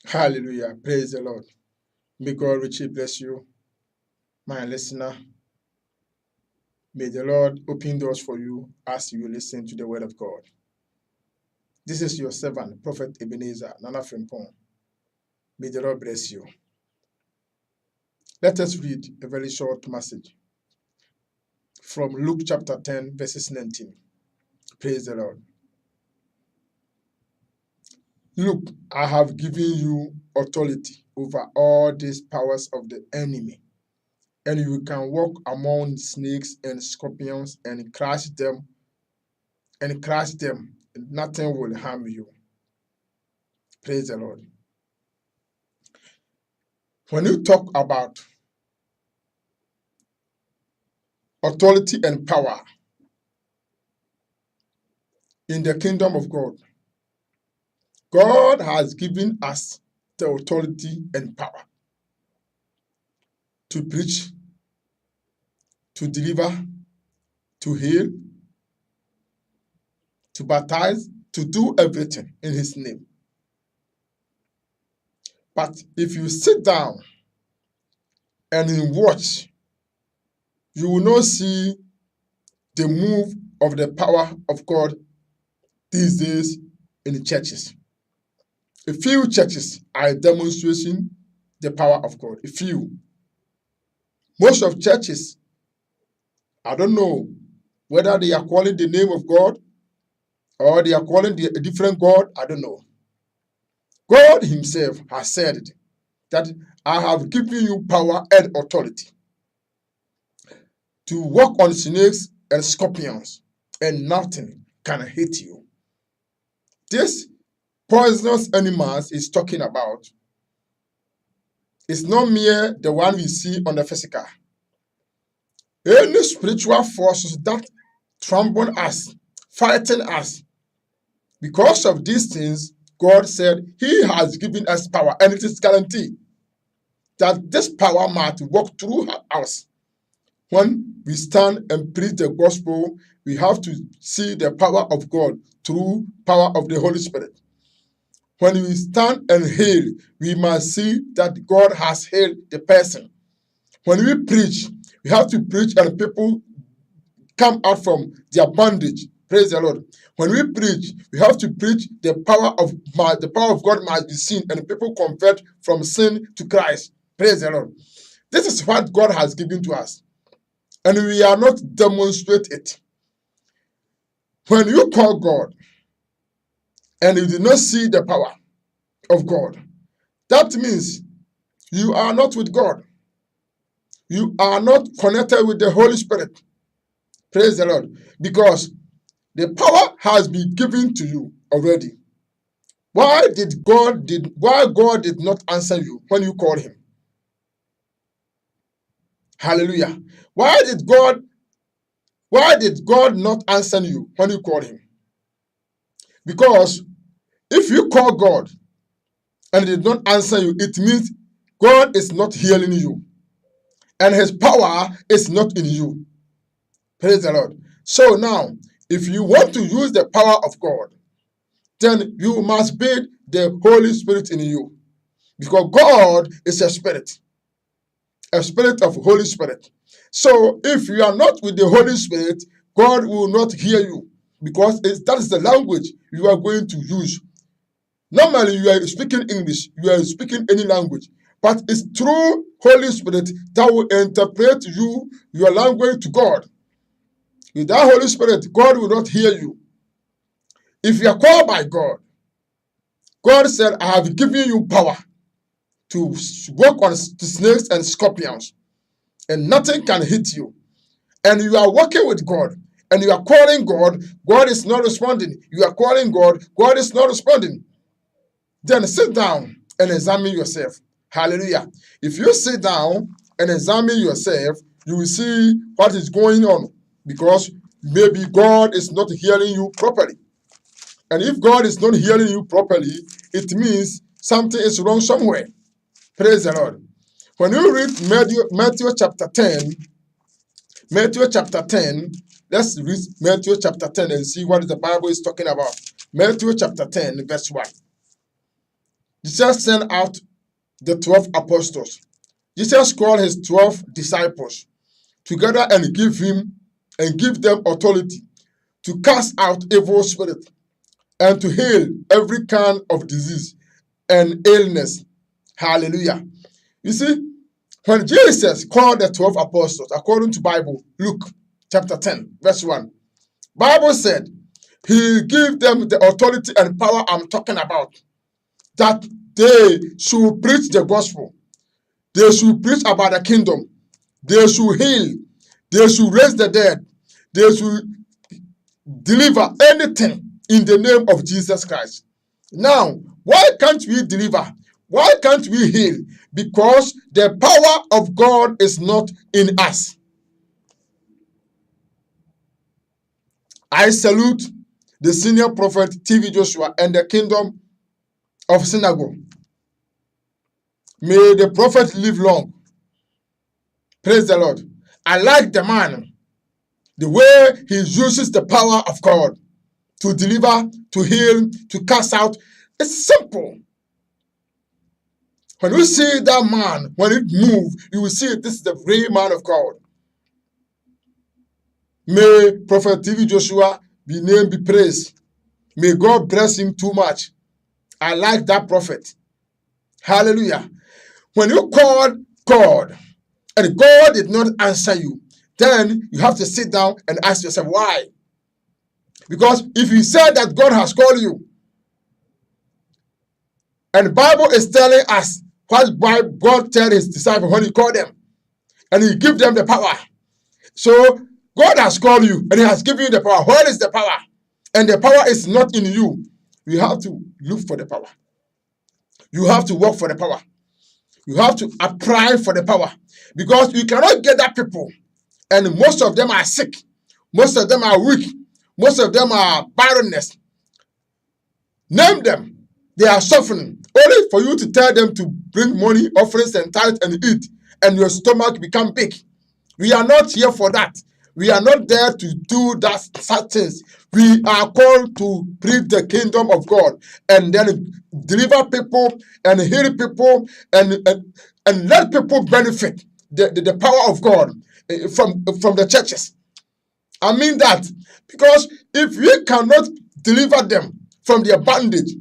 Hallelujah. Praise the Lord. May God richly bless you, my listener. May the Lord open doors for you as you listen to the word of God. This is your servant, Prophet Ebenezer, Nana Frimpong. May the Lord bless you. Let us read a very short message from Luke chapter 10, verses 19. Praise the Lord. Look, I have given you authority over all these powers of the enemy, and you can walk among snakes and scorpions and crush them, and nothing will harm you. Praise the Lord. When you talk about authority and power in the kingdom of God, God has given us the authority and power to preach, to deliver, to heal, to baptize, to do everything in His name. But if you sit down and watch, you will not see the move of the power of God these days in churches. A few churches are demonstrating the power of God. A few. Most of churches, I don't know whether they are calling the name of God or they are calling a different God. I don't know. God Himself has said that I have given you power and authority to walk on snakes and scorpions, and nothing can hit you. This poisonous animals is talking about is not mere the one we see on the physical. Any spiritual forces that trample us, fighting us, because of these things, God said He has given us power, and it is guaranteed that this power might walk through us. When we stand and preach the gospel, we have to see the power of God through power of the Holy Spirit. When we stand and heal, we must see that God has healed the person. When we preach, we have to preach and people come out from their bondage. Praise the Lord. When we preach, we have to preach the power of God must be seen, and people convert from sin to Christ. Praise the Lord. This is what God has given to us, and we are not demonstrate it. When you call God and you did not see the power of God, that means you are not with God. You are not connected with the Holy Spirit. Praise the Lord. Because the power has been given to you already. Why God did not answer you when you called Him? Hallelujah. Why did God not answer you when you called Him? Because if you call God and He did not answer you, it means God is not hearing you, and His power is not in you. Praise the Lord. So now, if you want to use the power of God, then you must be the Holy Spirit in you. Because God is a spirit of Holy Spirit. So if you are not with the Holy Spirit, God will not hear you, because that is the language you are going to use. Normally, you are speaking English, you are speaking any language, but it's through Holy Spirit that will interpret your language to God. Without Holy Spirit, God will not hear you. If you are called by God, God said, I have given you power to walk on snakes and scorpions, and nothing can hit you. And you are working with God, and you are calling God, God is not responding. You are calling God, God is not responding. Then sit down and examine yourself. Hallelujah. If you sit down and examine yourself, you will see what is going on, because maybe God is not hearing you properly. And if God is not hearing you properly, it means something is wrong somewhere. Praise the Lord. When you read Matthew chapter 10, let's read Matthew chapter 10 and see what the Bible is talking about. Matthew chapter 10, verse 1. The Jesus sent out the 12 apostles. Jesus called his 12 disciples together and give them authority to cast out evil spirits and to heal every kind of disease and illness. Hallelujah. You see, when Jesus called the 12 apostles, according to Bible, Luke chapter 10, verse 1, Bible said he gave them the authority and power I'm talking about, that they should preach the gospel. They should preach about the kingdom. They should heal. They should raise the dead. They should deliver anything in the name of Jesus Christ. Now, why can't we deliver? Why can't we heal? Because the power of God is not in us. I salute the senior prophet TV Joshua and the kingdom of synagogue. May the prophet live long. Praise the Lord. I like the man, the way he uses the power of God to deliver, to heal, to cast out. It's simple. When you see that man, when it moves, you will see this is the real man of God. May Prophet TV Joshua be named, be praised. May God bless him too much. I like that prophet. Hallelujah. When you called God and God did not answer you, then you have to sit down and ask yourself why. Because if you said that God has called you, and the Bible is telling us what God told his disciples when he called them, and he gave them the power. So God has called you and he has given you the power. Where is the power? And the power is not in you. You have to look for the power. You have to work for the power. You have to apply for the power. Because you cannot get that people. And most of them are sick. Most of them are weak. Most of them are barrenness. Name them. They are suffering. Only for you to tell them to bring money, offerings, and tithes and eat. And your stomach become big. We are not here for that. We are not there to do that such things. We are called to preach the kingdom of God and then deliver people and heal people and let people benefit the power of God from the churches. I mean that because if we cannot deliver them from their bondage,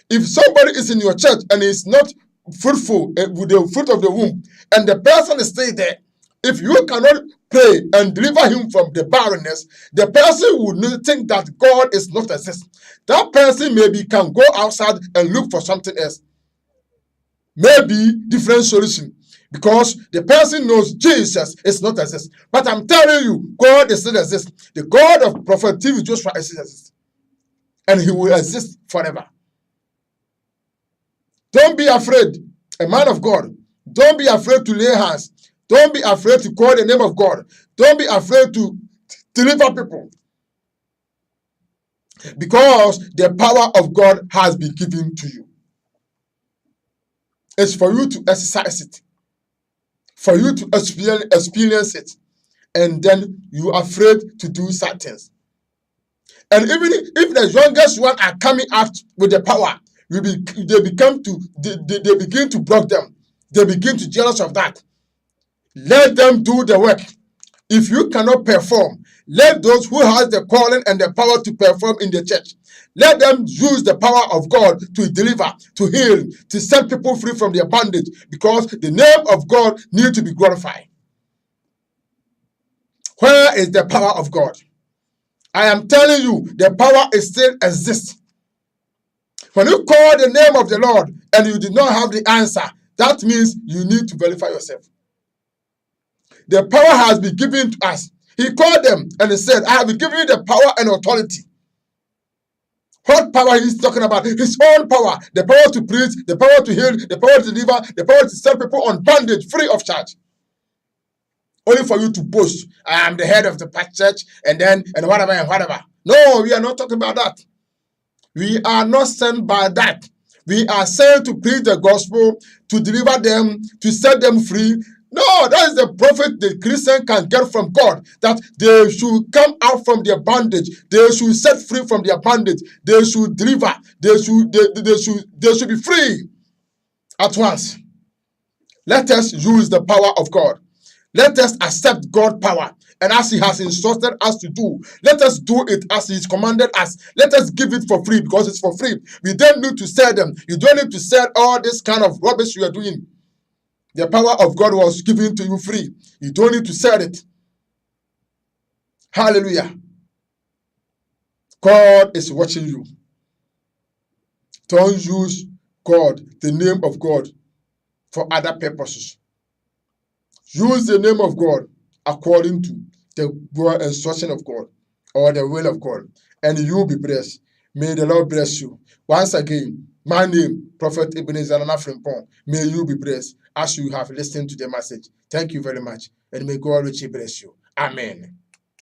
if somebody is in your church and is not fruitful with the fruit of the womb and the person is still there, if you cannot pray and deliver him from the barrenness, the person will think that God is not exist. That person maybe can go outside and look for something else. Maybe different solution. Because the person knows Jesus is not exist. But I'm telling you, God is still exist. The God of Prophet TV Joshua is still exist. And he will exist forever. Don't be afraid, a man of God. Don't be afraid to lay hands. Don't be afraid to call the name of God. Don't be afraid to deliver people. Because the power of God has been given to you. It's for you to exercise it. For you to experience it. And then you are afraid to do certain things. And even if the youngest one are coming out with the power, they begin to block them. They begin to jealous of that. Let them do the work. If you cannot perform, let those who has the calling and the power to perform in the church, let them use the power of God to deliver, to heal, to set people free from their bondage, because the name of God needs to be glorified. Where is the power of God? I am telling you, the power is still exists. When you call the name of the Lord and you did not have the answer, that means you need to verify yourself. The power has been given to us. He called them and he said, I have been given you the power and authority. What power he's talking about? His own power. The power to preach, the power to heal, the power to deliver, the power to set people on bondage free of charge. Only for you to boast, I am the head of the church and whatever and whatever. No, we are not talking about that. We are not sent by that. We are sent to preach the gospel, to deliver them, to set them free. No, that is the profit the Christian can get from God, that they should come out from their bondage. They should set free from their bondage. They should deliver. They should be free. at once. Let us use the power of God. Let us accept God's power. And as He has instructed us to do, let us do it as He's commanded us. Let us give it for free because it's for free. We don't need to sell them. You don't need to sell all this kind of rubbish you are doing. The power of God was given to you free. You don't need to sell it. Hallelujah. God is watching you. Don't use God, the name of God, for other purposes. Use the name of God according to the instruction of God or the will of God, and you will be blessed. May the Lord bless you. Once again, my name, Prophet Ebenezer Nana Frimpong. May you be blessed as you have listened to the message. Thank you very much, and may God richly bless you. Amen.